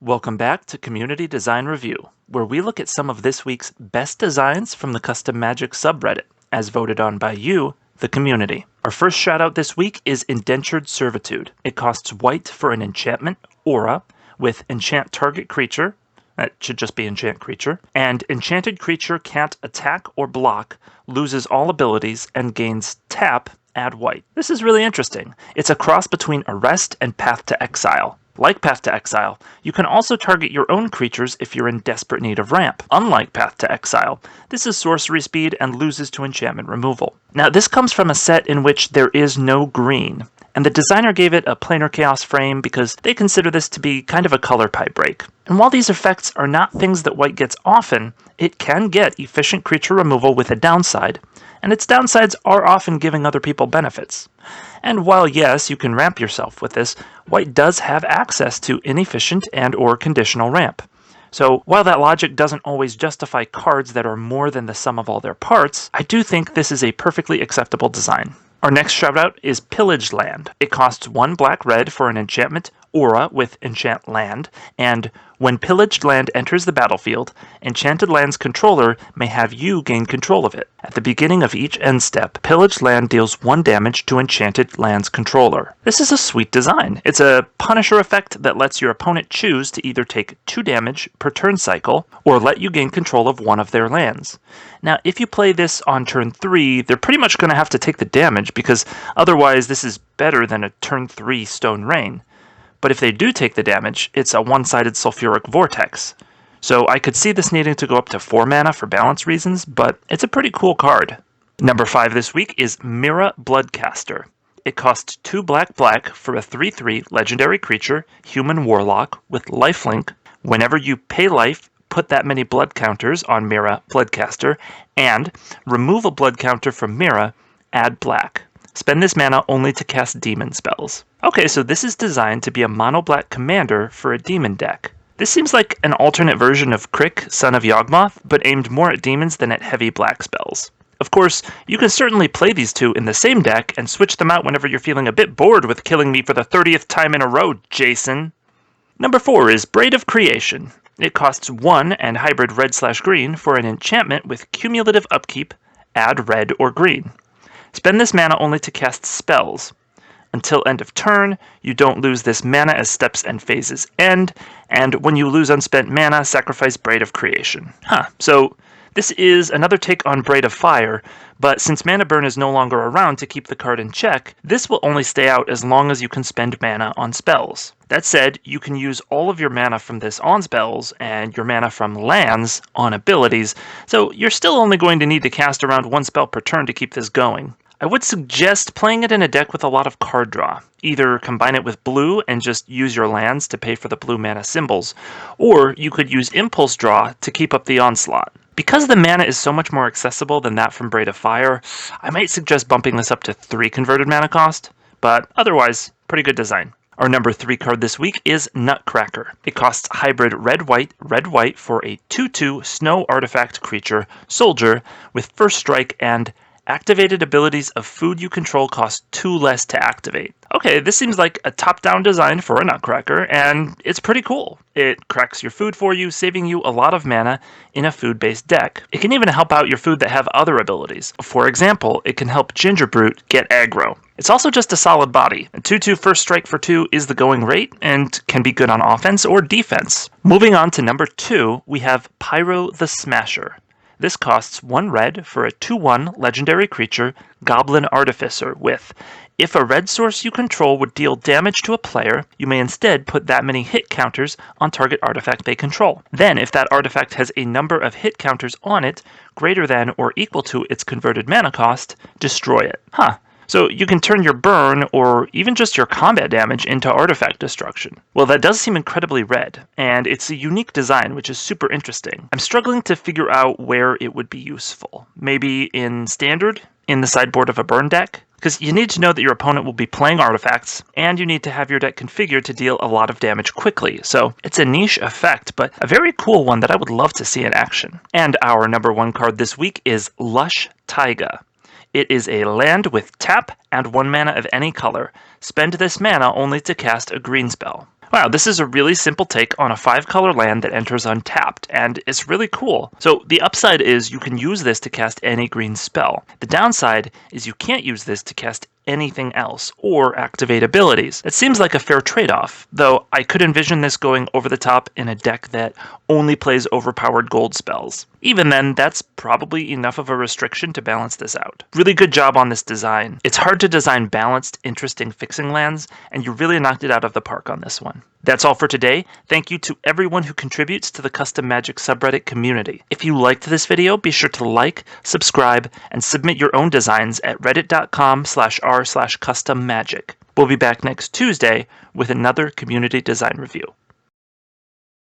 Welcome back to Community Design Review, where we look at some of this week's best designs from the Custom Magic subreddit, as voted on by you, the community. Our first shoutout this week is Indentured Servitude. It costs white for an enchantment, aura, with enchant target creature, that should just be enchant creature, and enchanted creature can't attack or block, loses all abilities, and gains tap, add white. This is really interesting. It's a cross between Arrest and Path to Exile. Like Path to Exile, you can also target your own creatures if you're in desperate need of ramp. Unlike Path to Exile, this is sorcery speed and loses to enchantment removal. Now, this comes from a set in which there is no green, and the designer gave it a planar chaos frame because they consider this to be kind of a color pipe break. And while these effects are not things that white gets often, it can get efficient creature removal with a downside, and its downsides are often giving other people benefits. And while yes, you can ramp yourself with this, white does have access to inefficient and or conditional ramp. So while that logic doesn't always justify cards that are more than the sum of all their parts, I do think this is a perfectly acceptable design. Our next shoutout is Pillage Land. It costs 1 black-red for an enchantment, aura with enchant land, and when Pillaged Land enters the battlefield, Enchanted Land's controller may have you gain control of it. At the beginning of each end step, Pillaged Land deals 1 damage to Enchanted Land's controller. This is a sweet design. It's a Punisher effect that lets your opponent choose to either take 2 damage per turn cycle, or let you gain control of one of their lands. Now, if you play this on turn 3, they're pretty much going to have to take the damage, because otherwise this is better than a turn 3 Stone Rain. But if they do take the damage, it's a one-sided Sulfuric Vortex. So I could see this needing to go up to 4 mana for balance reasons, but it's a pretty cool card. Number 5 this week is Mira Bloodcaster. It costs 2 black for a 3/3 legendary creature, human warlock, with lifelink. Whenever you pay life, put that many blood counters on Mira Bloodcaster, and remove a blood counter from Mira, add black. Spend this mana only to cast demon spells. Okay, so this is designed to be a mono-black commander for a demon deck. This seems like an alternate version of Crick, Son of Yawgmoth, but aimed more at demons than at heavy black spells. Of course, you can certainly play these two in the same deck and switch them out whenever you're feeling a bit bored with killing me for the 30th time in a row, Jason. Number 4 is Braid of Creation. It costs 1 and hybrid red/green for an enchantment with cumulative upkeep, add red or green. Spend this mana only to cast spells. Until end of turn, you don't lose this mana as steps and phases end, and when you lose unspent mana, sacrifice Braid of Creation. So this is another take on Braid of Fire, but since mana burn is no longer around to keep the card in check, this will only stay out as long as you can spend mana on spells. That said, you can use all of your mana from this on spells and your mana from lands on abilities, so you're still only going to need to cast around 1 spell per turn to keep this going. I would suggest playing it in a deck with a lot of card draw. Either combine it with blue and just use your lands to pay for the blue mana symbols, or you could use Impulse Draw to keep up the onslaught. Because the mana is so much more accessible than that from Braid of Fire, I might suggest bumping this up to 3 converted mana cost, but otherwise, pretty good design. Our number 3 card this week is Nutcracker. It costs hybrid red-white for a 2/2 snow artifact creature, soldier, with first strike and activated abilities of food you control cost 2 less to activate. Okay, this seems like a top-down design for a Nutcracker, and it's pretty cool. It cracks your food for you, saving you a lot of mana in a food-based deck. It can even help out your food that have other abilities. For example, it can help Gingerbrute get aggro. It's also just a solid body. A 2/2 first strike for 2 is the going rate, and can be good on offense or defense. Moving on to number 2, we have Pyro The Smasher. This costs 1 red for a 2/1 legendary creature, Goblin Artificer, with, if a red source you control would deal damage to a player, you may instead put that many hit counters on target artifact they control. Then, if that artifact has a number of hit counters on it greater than or equal to its converted mana cost, destroy it. So you can turn your burn, or even just your combat damage, into artifact destruction. Well, that does seem incredibly red, and it's a unique design, which is super interesting. I'm struggling to figure out where it would be useful. Maybe in Standard, in the sideboard of a burn deck? Because you need to know that your opponent will be playing artifacts, and you need to have your deck configured to deal a lot of damage quickly. So it's a niche effect, but a very cool one that I would love to see in action. And our number 1 card this week is Lush Tyga. It is a land with tap and 1 mana of any color. Spend this mana only to cast a green spell. Wow, this is a really simple take on a 5-color land that enters untapped, and it's really cool. So the upside is you can use this to cast any green spell. The downside is you can't use this to cast anything else or activate abilities. It seems like a fair trade-off, though I could envision this going over the top in a deck that only plays overpowered gold spells. Even then, that's probably enough of a restriction to balance this out. Really good job on this design. It's hard to design balanced, interesting fixing lands, and you really knocked it out of the park on this one. That's all for today. Thank you to everyone who contributes to the Custom Magic subreddit community. If you liked this video, be sure to like, subscribe, and submit your own designs at reddit.com/r/custommagic. We'll be back next Tuesday with another community design review.